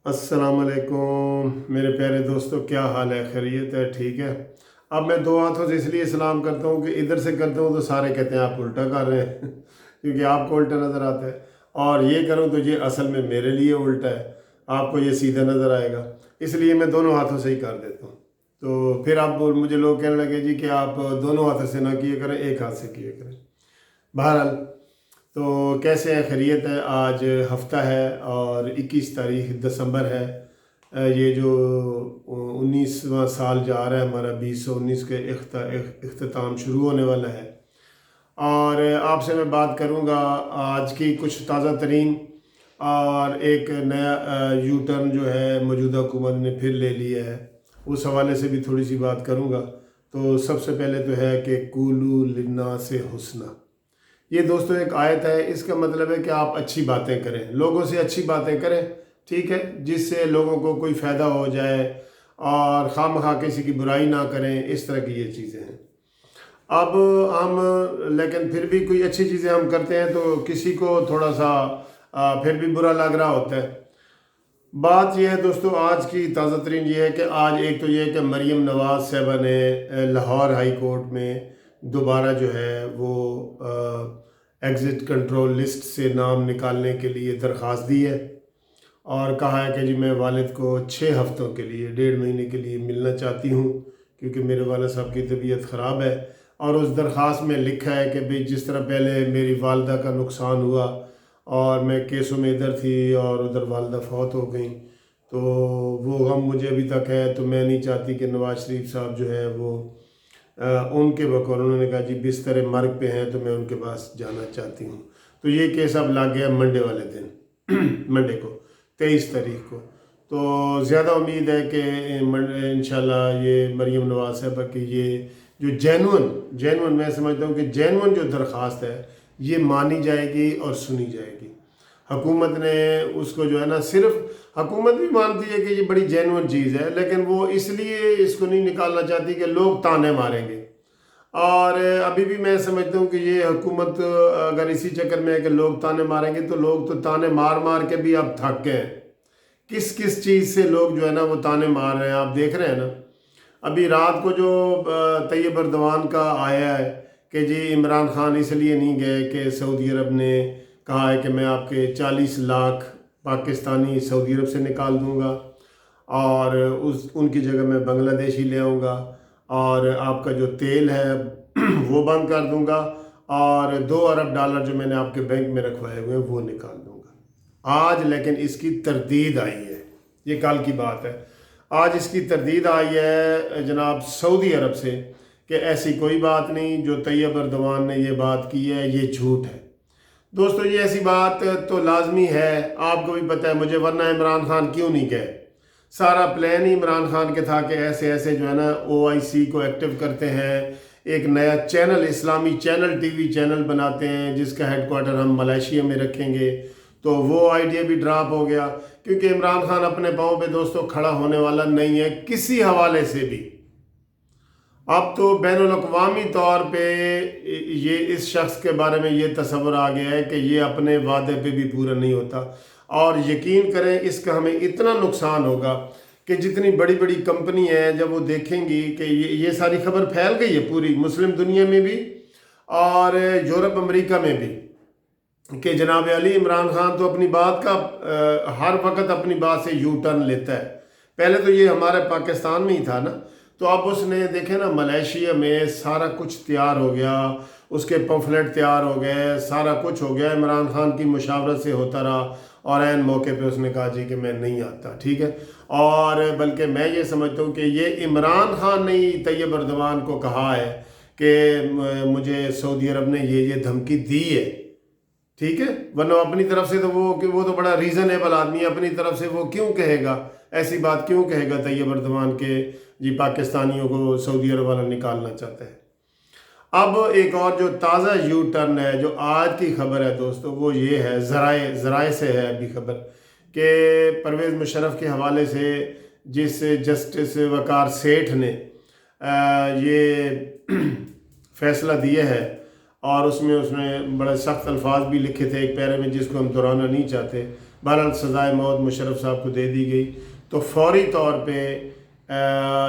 अस्सलाम वालेकुम मेरे प्यारे दोस्तों, क्या हाल है? खैरियत है? ठीक है। अब मैं दो हाथों से इसलिए सलाम करता हूँ कि इधर से करता हूँ तो सारे कहते हैं आप उल्टा कर रहे हैं क्योंकि आपको उल्टा नज़र आता है, और ये करूँ तो ये असल में मेरे लिए उल्टा है, आपको ये सीधा नज़र आएगा। इसलिए मैं दोनों हाथों से ही कर देता हूँ। तो फिर आप मुझे लोग कहने लगे जी कि आप दोनों हाथों से ना किए करें, एक हाथ से किए करें। बहरहाल, तो कैसे हैं? खैरियत है? आज हफ्ता है और 21 तारीख दिसंबर है। ये जो 19वां साल जा रहा है हमारा, 2019 के इख्तिताम शुरू होने वाला है। और आपसे मैं बात करूंगा आज की कुछ ताज़ा तरीन और एक नया यू टर्न जो है मौजूदा हुकूमत ने फिर ले लिया है, उस हवाले से भी थोड़ी सी बात करूंगा। तो सबसे पहले तो है कि कूलू लिन्ना से हुस्ना, ये दोस्तों एक आयत है। इसका मतलब है कि आप अच्छी बातें करें, लोगों से अच्छी बातें करें, ठीक है, जिससे लोगों को कोई फ़ायदा हो जाए, और खामखा किसी की बुराई ना करें। इस तरह की ये चीज़ें हैं। अब हम लेकिन फिर भी कोई अच्छी चीज़ें हम करते हैं तो किसी को थोड़ा सा फिर भी बुरा लग रहा होता है। बात यह है दोस्तों, आज की ताज़ा तरीन ये है कि आज एक तो ये है कि मरीम नवाज़ साहबा ने लाहौर हाई कोर्ट में दोबारा जो है वो एग्ज़िट कंट्रोल लिस्ट से नाम निकालने के लिए दरख्वास्त दी है, और कहा है कि जी मैं वालिद को 6 हफ़्तों के लिए, 1.5 महीने के लिए मिलना चाहती हूँ, क्योंकि मेरे वालिद साहब की तबीयत ख़राब है। और उस दरख्वास्त में लिखा है कि भाई जिस तरह पहले मेरी वालदा का नुकसान हुआ और मैं केसों में इधर थी और उधर वालदा फौत हो गई, तो वो गम मुझे अभी तक है। तो मैं नहीं चाहती कि नवाज़ शरीफ साहब जो है वो उनके बकौल, उन्होंने कहा जी बिस्तर मर्ग पे हैं तो मैं उनके पास जाना चाहती हूँ। तो ये केस अब लग गया मंडे वाले दिन मंडे को, 23 तारीख को। तो ज़्यादा उम्मीद है कि इंशाल्लाह ये मरीम नवाज़ साहबा की ये जो जेनुअन मैं समझता हूँ कि जेनुअन जो दरख्वास्त है ये मानी जाएगी और सुनी जाएगी। हुकूमत ने उसको जो है ना, सिर्फ हुकूमत भी मानती है कि ये बड़ी जेनुअन चीज़ है, लेकिन वो इसलिए इसको नहीं निकालना चाहती कि लोग ताने मारेंगे। और अभी भी मैं समझता हूँ कि ये हुकूमत अगर इसी चक्कर में है कि लोग ताने मारेंगे, तो लोग तो ताने मार मार के भी अब थक गए हैं। किस किस चीज़ से लोग जो है ना वो ताने मार रहे हैं, आप देख रहे हैं ना। अभी रात को जो तैयब अर्दवान का आया है कि जी इमरान खान इसलिए नहीं गए कि सऊदी अरब ने कहा है कि मैं आपके 40 लाख पाकिस्तानी सऊदी अरब से निकाल दूंगा, और उनकी जगह मैं बांग्लादेश ही ले आऊँगा, और आपका जो तेल है वो बंद कर दूंगा, और $2 अरब जो मैंने आपके बैंक में रखवाए हुए हैं वो निकाल दूंगा। आज लेकिन इसकी तरदीद आई है, ये कल की बात है। आज इसकी तरदीद आई है जनाब सऊदी अरब से कि ऐसी कोई बात नहीं, जो तैयब अर्दवान ने ये बात की है ये झूठ है। दोस्तों ये ऐसी बात तो लाजमी है, आपको भी पता है मुझे, वरना इमरान खान क्यों नहीं गए। सारा प्लान ही इमरान खान के था कि ऐसे ऐसे जो है ना OIC को एक्टिव करते हैं, एक नया चैनल, इस्लामी चैनल, TV चैनल बनाते हैं जिसका हेडक्वार्टर हम मलेशिया में रखेंगे। तो वो आइडिया भी ड्रॉप हो गया, क्योंकि इमरान खान अपने पाँव पे दोस्तों खड़ा होने वाला नहीं है किसी हवाले से भी। अब तो बैनुल-अक़वामी तौर पे ये इस शख्स के बारे में ये तस्वर आ गया है कि ये अपने वादे पे भी पूरा नहीं होता। और यकीन करें इसका हमें इतना नुकसान होगा कि जितनी बड़ी बड़ी कंपनी हैं जब वो देखेंगी कि ये सारी खबर फैल गई है पूरी मुस्लिम दुनिया में भी और यूरोप अमेरिका में भी, कि जनाब अली इमरान खान तो अपनी बात का हर वक्त अपनी बात से यू टर्न लेता है। पहले तो ये हमारे पाकिस्तान में ही था ना, तो अब उसने देखे ना मलेशिया में सारा कुछ तैयार हो गया, उसके पम्फलेट तैयार हो गए, सारा कुछ हो गया, इमरान खान की मुशावरत से होता रहा, और ऐन मौके पे उसने कहा जी कि मैं नहीं आता, ठीक है। और बल्कि मैं ये समझता हूँ कि ये इमरान खान ने ही तैयब अर्दवान को कहा है कि मुझे सऊदी अरब ने ये धमकी दी है, ठीक है। वरना अपनी तरफ से तो वो तो बड़ा रीज़नेबल आदमी है, अपनी तरफ से वो क्यों कहेगा, ऐसी बात क्यों कहेगा तैयब अर्दवान के जी पाकिस्तानियों को सऊदी अरब वाला निकालना चाहता है। अब एक और जो ताज़ा यू टर्न है, जो आज की खबर है दोस्तों, वो ये है, ज़राए से है अभी खबर, कि परवेज़ मुशर्रफ के हवाले से जिस जस्टिस वकार सेठ ने ये फ़ैसला दिया है, और उसमें उसने बड़े सख्त अल्फाज भी लिखे थे एक पैरे में जिसको हम दोहराना नहीं चाहते, बहरहाल सज़ाए मौत मुशर्रफ साहब को दे दी गई। तो फौरी तौर पे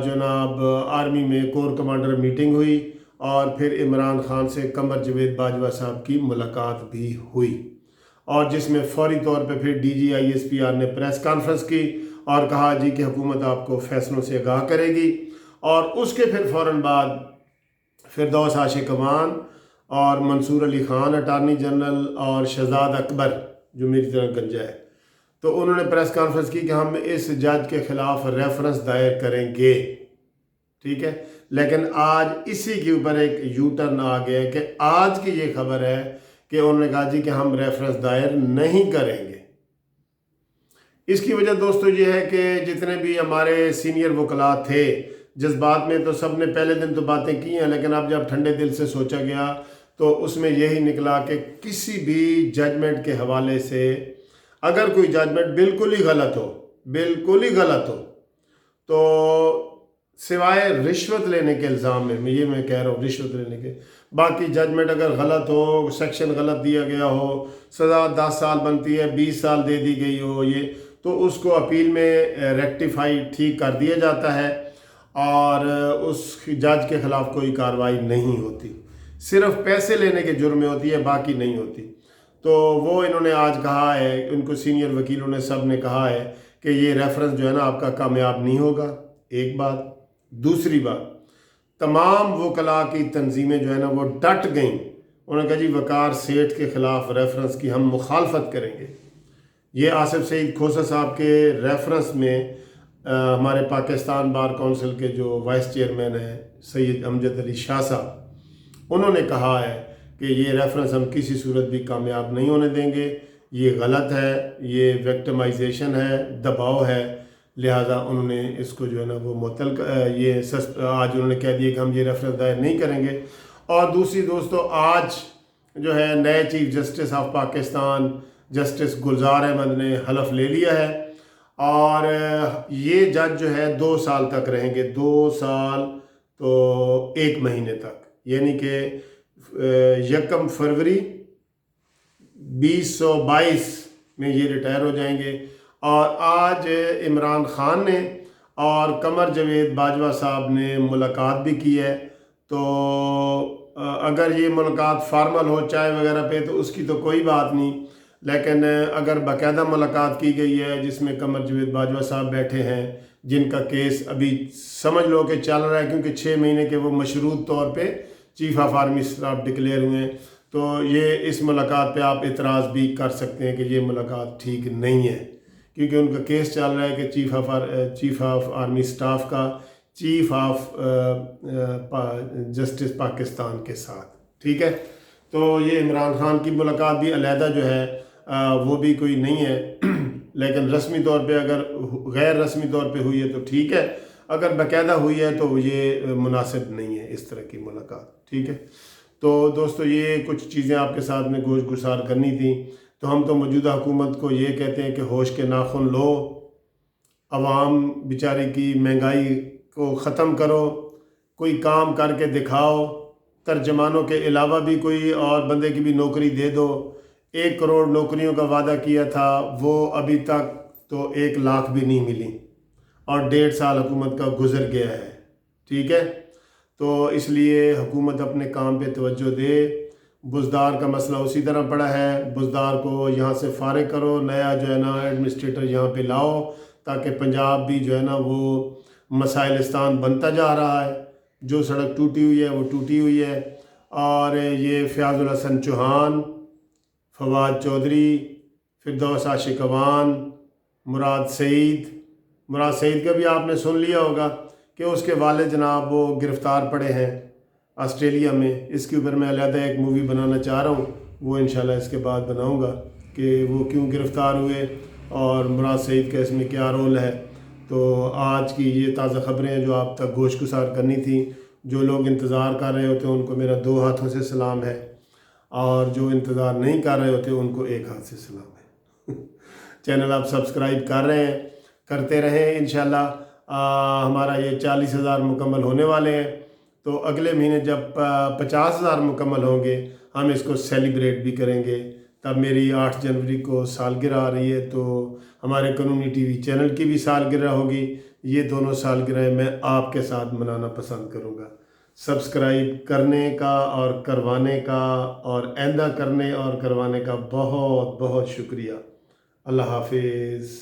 जनाब आर्मी में कोर कमांडर मीटिंग हुई और फिर इमरान खान से कमर जावेद बाजवा साहब की मुलाकात भी हुई, और जिसमें फौरी तौर पे फिर DGISPR ने प्रेस कॉन्फ्रेंस की और कहा जी कि हुकूमत आपको फ़ैसलों से आगाह करेगी। और उसके फिर फ़ौरन बाद फिरदौस आशिक अवान और मंसूर अली ख़ान अटारनी जनरल और शहजाद अकबर जो मेरी तरह गंजा है, तो उन्होंने प्रेस कॉन्फ्रेंस की कि हम इस जज के ख़िलाफ़ रेफरेंस दायर करेंगे, ठीक है। लेकिन आज इसी के ऊपर एक यू टर्न आ गया है कि आज की ये खबर है कि उन्होंने कहा जी कि हम रेफरेंस दायर नहीं करेंगे। इसकी वजह दोस्तों ये है कि जितने भी हमारे सीनियर वकला थे, जज्बात में तो सब ने पहले दिन तो बातें की हैं, लेकिन अब जब ठंडे दिल से सोचा गया तो उसमें यही निकला कि किसी भी जजमेंट के हवाले से अगर कोई जजमेंट बिल्कुल ही गलत हो तो सिवाय रिश्वत लेने के इल्ज़ाम में, मैं कह रहा हूँ रिश्वत लेने के, बाकी जजमेंट अगर गलत हो, सेक्शन गलत दिया गया हो, सज़ा 10 साल बनती है 20 साल दे दी गई हो, ये तो उसको अपील में रेक्टिफाई ठीक कर दिया जाता है और उस जज के ख़िलाफ़ कोई कार्रवाई नहीं होती, सिर्फ पैसे लेने के जुर्म में होती है, बाकी नहीं होती। तो वो इन्होंने आज कहा है, उनको सीनियर वकीलों ने सब ने कहा है कि ये रेफरेंस जो है ना आपका कामयाब नहीं होगा, एक बात। दूसरी बात, तमाम वकला की तंजीमें जो है ना वो डट गईं, उन्होंने कहा जी वकार सेठ के ख़िलाफ़ रेफरेंस की हम मुखालफत करेंगे। ये आसिफ सईद खोसा साहब के रेफरेंस में हमारे पाकिस्तान बार काउंसिल के जो वाइस चेयरमैन हैं सैयद अमजद अली शाह साहब, उन्होंने कहा है कि ये रेफरेंस हम किसी सूरत भी कामयाब नहीं होने देंगे, ये गलत है, ये विक्टिमाइजेशन है, दबाव है, लिहाजा उन्होंने इसको जो है ना वो मुअत्तल आज उन्होंने कह दिया कि हम ये रेफरेंस दायर नहीं करेंगे। और दूसरी दोस्तों, आज जो है नए chief justice of Pakistan justice Gulzar Ahmed ने हलफ ले लिया है और ये जज जो है 2 साल तक रहेंगे, 2 साल तो 1 महीने तक, यानी कि 1 फरवरी 2022 में ये रिटायर हो जाएंगे। और आज इमरान खान ने और कमर जावेद बाजवा साहब ने मुलाकात भी की है, तो अगर ये मुलाकात फार्मल हो चाय वगैरह पे तो उसकी तो कोई बात नहीं, लेकिन अगर बाकायदा मुलाकात की गई है जिसमें कमर जावेद बाजवा साहब बैठे हैं जिनका केस अभी समझ लो कि चल रहा है, क्योंकि 6 महीने के वो मशरूत तौर पे chief of army staff declare हुए हैं, तो ये इस मुलाकात पे आप इतराज़ भी कर सकते हैं कि ये मुलाकात ठीक नहीं है, क्योंकि उनका केस चल रहा है कि चीफ ऑफ आर्मी स्टाफ का चीफ ऑफ जस्टिस पाकिस्तान के साथ, ठीक है। तो ये इमरान खान की मुलाकात भी अलहदा जो है वो भी कोई नहीं है, लेकिन रस्मी तौर पे अगर गैर रस्मी तौर पे हुई है तो ठीक है, अगर बाकायदा हुई है तो ये मुनासिब नहीं है इस तरह की मुलाकात, ठीक है। तो दोस्तों, ये कुछ चीज़ें आपके साथ में गोश गुसार करनी थी। तो हम तो मौजूदा हुकूमत को ये कहते हैं कि होश के नाखुन लो, अवाम बेचारी की महंगाई को ख़त्म करो, कोई काम करके दिखाओ, तर्जमानों के अलावा भी कोई और बंदे की भी नौकरी दे दो। 1 करोड़ नौकरियों का वादा किया था, वो अभी तक तो 1 लाख भी नहीं मिली और 1.5 साल हुकूमत का गुजर गया है, ठीक है। तो इसलिए हुकूमत अपने काम पे तवज्जो दे। बुज़दार का मसला उसी तरह पड़ा है, बुज़दार को यहाँ से फारिग करो, नया जो है ना एडमिनिस्ट्रेटर यहाँ पे लाओ, ताकि पंजाब भी जो है ना वो मसाइलिस्तान बनता जा रहा है। जो सड़क टूटी हुई है वो टूटी हुई है, और ये फ़याज़ुल हसन चौहान, फवाद चौधरी, फिरदौस आशिक अवान, मुराद सईद का भी आपने सुन लिया होगा कि उसके वालिद जनाब वो गिरफ़्तार पड़े हैं ऑस्ट्रेलिया में। इसके ऊपर मैं अलहदा एक मूवी बनाना चाह रहा हूँ, वो इंशाल्लाह इसके बाद बनाऊँगा कि वो क्यों गिरफ़्तार हुए और मुराद सईद का इसमें क्या रोल है। तो आज की ये ताज़ा ख़बरें हैं जो आप तक गोश गुसार करनी थी। जो लोग इंतज़ार कर रहे होते हैं उनको मेरा 2 हाथों से सलाम है, और जो इंतज़ार नहीं कर रहे होते उनको 1 हाथ से सलाम है। चैनल आप सब्सक्राइब कर रहे हैं, करते रहें। इंशाल्लाह हमारा ये 40,000 मुकम्मल होने वाले हैं, तो अगले महीने जब 50,000 मुकम्मल होंगे हम इसको सेलिब्रेट भी करेंगे, تب میری 8 جنوری کو سالگرہ آ رہی ہے، تو ہمارے قانونی ٹی وی چینل کی بھی سالگرہ ہوگی۔ یہ دونوں سالگرہیں میں آپ کے ساتھ منانا پسند کروں گا۔ سبسکرائب کرنے کا اور کروانے کا اور آئندہ کرنے اور کروانے کا بہت بہت شکریہ۔ اللہ حافظ۔